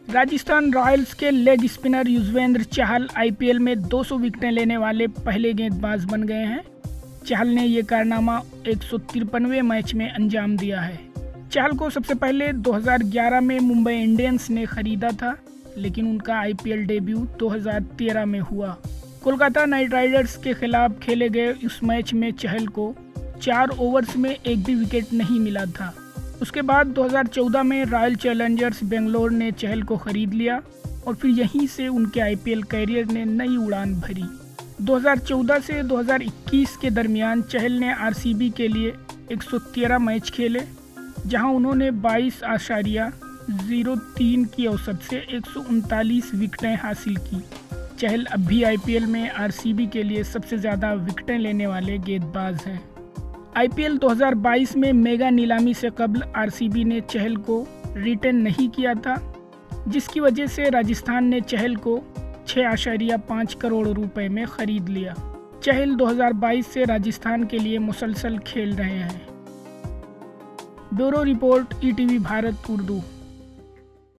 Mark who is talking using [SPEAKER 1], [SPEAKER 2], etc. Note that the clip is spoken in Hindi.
[SPEAKER 1] राजस्थान रॉयल्स के leg spinner Yuzvendra Chahal IPL में 200 विकेटें लेने वाले पहले गेंदबाज बन गए हैं। चहल ने ये कारनामा 153वें मैच में अंजाम दिया है। चहल को सबसे पहले 2011 में मुंबई इंडियंस ने खरीदा था, लेकिन उनका आईपीएल डेब्यू 2013 में हुआ। कोलकाता नाइट राइडर्स के खिलाफ खेले गए इस मैच में चहल को 4 ओवर्स में एक भी विकेट नहीं मिला था। उसके बाद 2014 में रॉयल चैलेंजर्स बेंगलोर ने चहल को खरीद लिया और फिर यहीं से उनके आईपीएल कैरियर ने नई उड़ान भरी। 2014 से 2021 के दरमियान चहल ने आरसीबी के लिए 113 मैच खेले, जहां उन्होंने 22.03 की औसत से 139 विकेटें हासिल की। चहल अब भी आईपीएल में आरसीबी के लिए सबसे ज़्यादा विकेटें लेने वाले गेंदबाज हैं। आईपीएल 2022 में मेगा नीलामी से कबल आरसीबी ने चहल को रिटेन नहीं किया था, जिसकी वजह से राजस्थान ने चहल को 6.5 करोड़ रुपए में खरीद लिया। चहल 2022 से राजस्थान के लिए मुसलसल खेल रहे हैं। Bureau report, ETV Bharat Urdu.